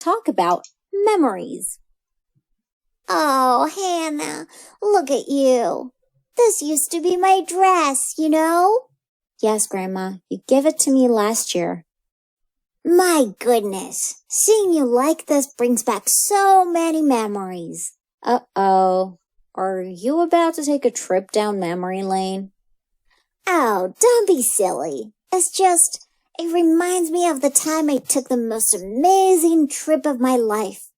talk about memories. Oh, Hannah, look at you. This used to be my dress, you know? Yes, Grandma, you gave it to me last year. My goodness, seeing you like this brings back so many memories. Uh-oh, are you about to take a trip down memory lane? Oh, don't be silly. It reminds me of the time I took the most amazing trip of my life.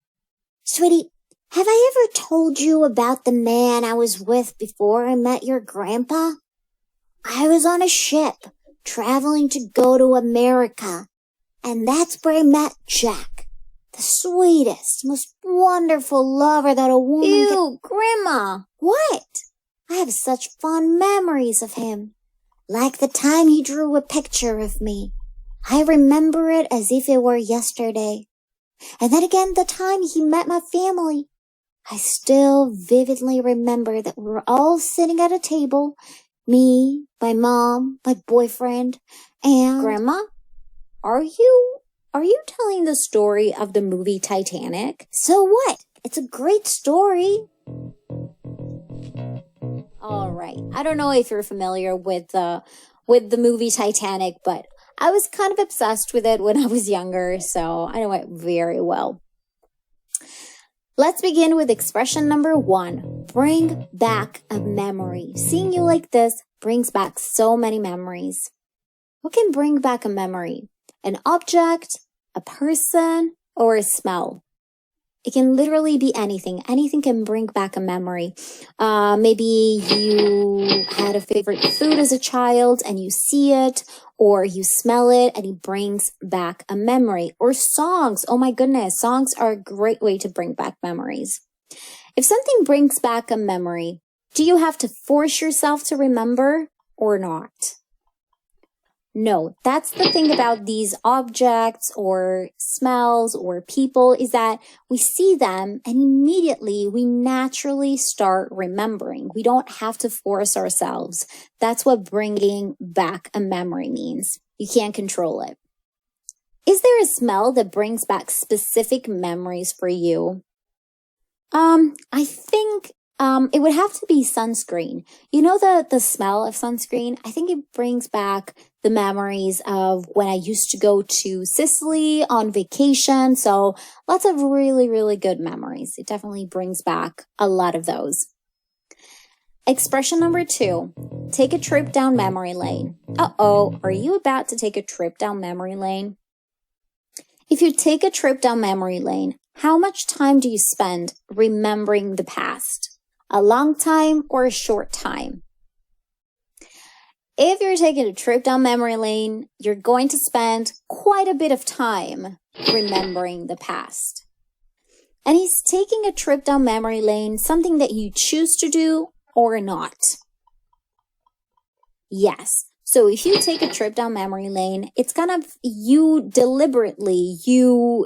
Sweetie, have I ever told you about the man I was with before I met your grandpa? I was on a ship, traveling to go to America, and that's where I met Jack, the sweetest, most wonderful lover that a woman Ew, Grandma! What? I have such fond memories of him. Like the time he drew a picture of me. I remember it as if it were yesterday. And then again, the time he met my family. I still vividly remember that we were all sitting at a table. Me, my mom, my boyfriend, and... Grandma, are you telling the story of the movie Titanic? So what? It's a great story. All right. I don't know if you're familiar with the movie Titanic, but I was kind of obsessed with it when I was younger, so I know it very well. Let's begin with expression number 1. Bring back a memory. Seeing you like this brings back so many memories. What can bring back a memory? An object, a person, or a smell? It can literally be anything. Anything can bring back a memory. Maybe you had a favorite food as a child and you see it, or you smell it and it brings back a memory. Or songs. Oh my goodness, songs are a great way to bring back memories. If something brings back a memory, do you have to force yourself to remember or not? No, that's the thing about these objects or smells or people is that we see them and immediately we naturally start remembering. We don't have to force ourselves. That's what bringing back a memory means. You can't control it. Is there a smell that brings back specific memories for you? I think it would have to be sunscreen. You know the smell of sunscreen? I think it brings back the memories of when I used to go to Sicily on vacation. So lots of really, really good memories. It definitely brings back a lot of those. Expression number 2, take a trip down memory lane. Uh-oh, are you about to take a trip down memory lane? If you take a trip down memory lane, how much time do you spend remembering the past? A long time or a short time? If you're taking a trip down memory lane, you're going to spend quite a bit of time remembering the past. And is taking a trip down memory lane something that you choose to do or not? Yes. So if you take a trip down memory lane, it's kind of you deliberately, you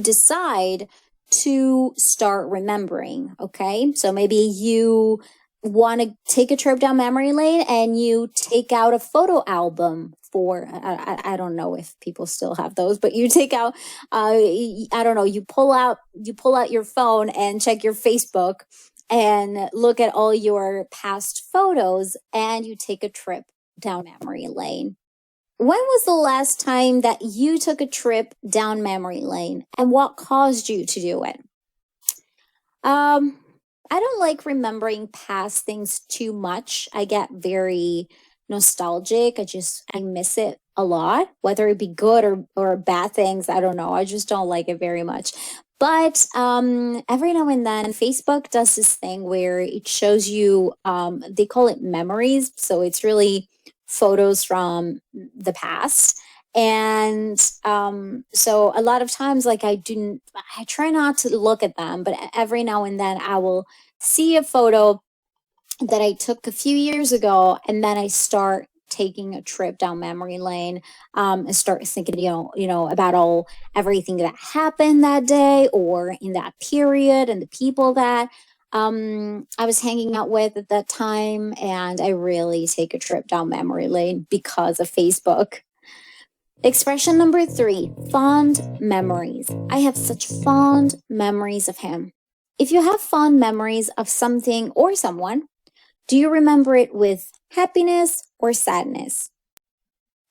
decide to start remembering, okay? So maybe you want to take a trip down memory lane and you take out a photo album for, I don't know if people still have those, but you take out, I don't know, you pull out your phone and check your Facebook and look at all your past photos and you take a trip down memory lane. When was the last time that you took a trip down memory lane and what caused you to do it? I don't like remembering past things too much. I get very nostalgic. I miss it a lot, whether it be good or bad things. I don't know. I just don't like it very much. But every now and then, Facebook does this thing where it shows you, they call it memories. So it's really photos from the past. And so a lot of times, like I try not to look at them, but every now and then I will see a photo that I took a few years ago, and then I start taking a trip down memory lane and start thinking, about everything that happened that day or in that period and the people that I was hanging out with at that time. And I really take a trip down memory lane because of Facebook. Expression number 3, fond memories. I have such fond memories of him. If you have fond memories of something or someone, do you remember it with happiness or sadness?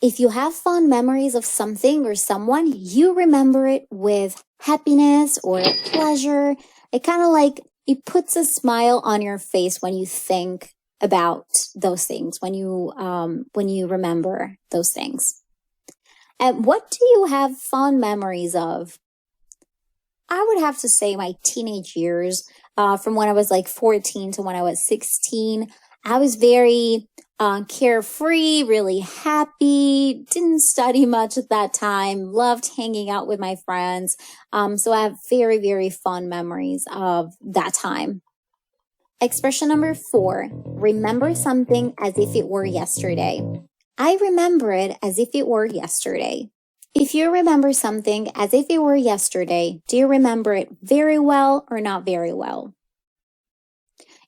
If you have fond memories of something or someone, you remember it with happiness or pleasure. It kind of like it puts a smile on your face when you think about those things, when you remember those things. And what do you have fond memories of? I would have to say my teenage years, from when I was like 14 to when I was 16. I was very carefree, really happy, didn't study much at that time, loved hanging out with my friends. So I have very, very fond memories of that time. Expression number 4, remember something as if it were yesterday. I remember it as if it were yesterday. If you remember something as if it were yesterday, do you remember it very well or not very well?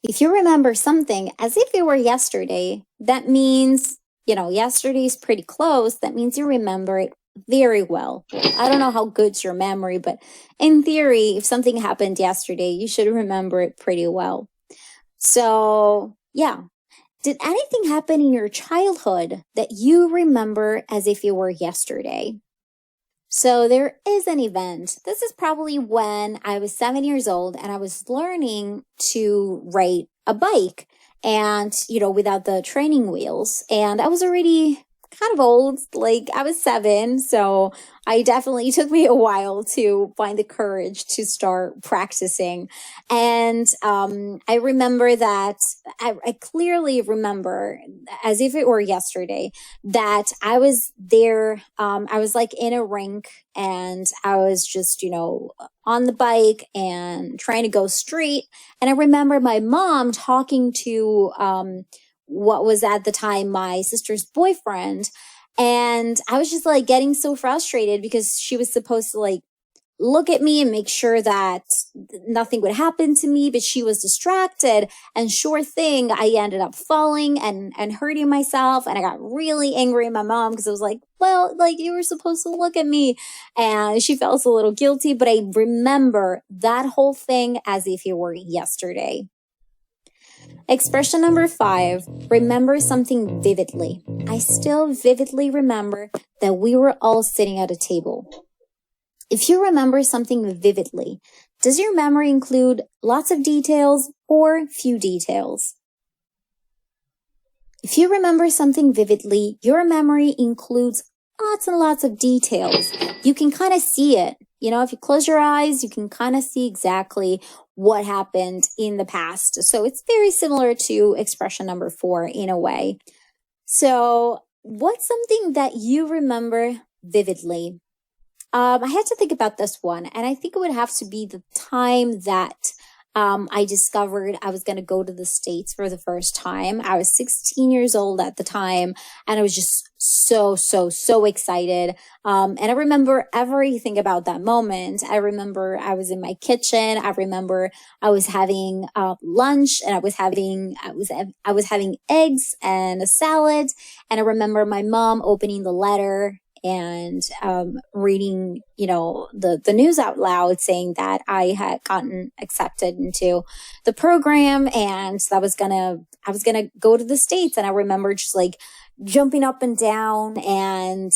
If you remember something as if it were yesterday, that means, yesterday's pretty close. That means you remember it very well. I don't know how good's your memory, but in theory, if something happened yesterday, you should remember it pretty well. So, yeah. Did anything happen in your childhood that you remember as if it were yesterday? So there is an event. This is probably when I was 7 years old and I was learning to ride a bike and, without the training wheels. And I was already kind of old, like I was 7. So it took me a while to find the courage to start practicing. And I remember that I clearly remember as if it were yesterday that I was there. I was like in a rink and I was just, on the bike and trying to go straight. And I remember my mom talking to, what was at the time my sister's boyfriend. And I was just like getting so frustrated because she was supposed to like look at me and make sure that nothing would happen to me, but she was distracted. And sure thing, I ended up falling and hurting myself. And I got really angry at my mom because I was like, well, like you were supposed to look at me. And she felt a little guilty, but I remember that whole thing as if it were yesterday. Expression number 5, remember something vividly. I still vividly remember that we were all sitting at a table. If you remember something vividly, does your memory include lots of details or few details? If you remember something vividly, your memory includes lots and lots of details. You can kind of see it. If you close your eyes, you can kind of see exactly what happened in the past. So it's very similar to expression number 4 in a way. So what's something that you remember vividly? I had to think about this one, and I think it would have to be the time that I discovered I was going to go to the States for the first time. I was 16 years old at the time, and I was just so excited. And I remember everything about that moment. I remember I was in my kitchen. I remember I was having lunch, and I was having eggs and a salad. And I remember my mom opening the letter and reading, the news out loud saying that I had gotten accepted into the program and I was gonna go to the States. And I remember just like jumping up and down and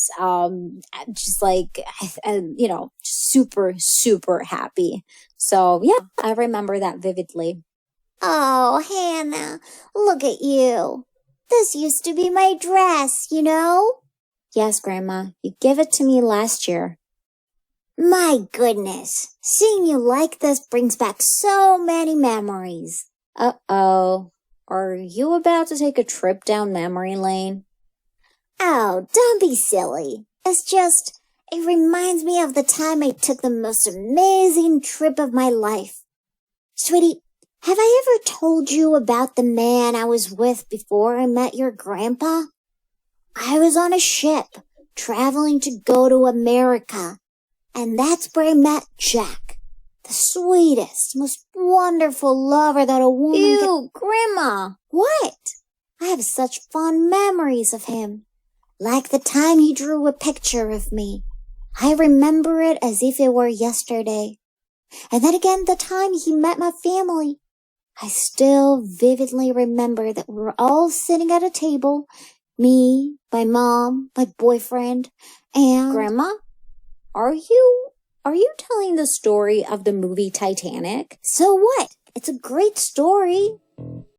just like, super happy. So yeah, I remember that vividly. Oh, Hannah, look at you. This used to be my dress, Yes, Grandma, you gave it to me last year. My goodness, seeing you like this brings back so many memories. Uh-oh. Are you about to take a trip down memory lane? Oh, don't be silly. It reminds me of the time I took the most amazing trip of my life. Sweetie, have I ever told you about the man I was with before I met your grandpa? I was on a ship, traveling to go to America, and that's where I met Jack, the sweetest, most wonderful lover that a woman Ew, Grandma! What? I have such fond memories of him. Like the time he drew a picture of me. I remember it as if it were yesterday. And then again, the time he met my family. I still vividly remember that we were all sitting at a table. Me, my mom, my boyfriend, and... Grandma, are you telling the story of the movie Titanic? So what? It's a great story.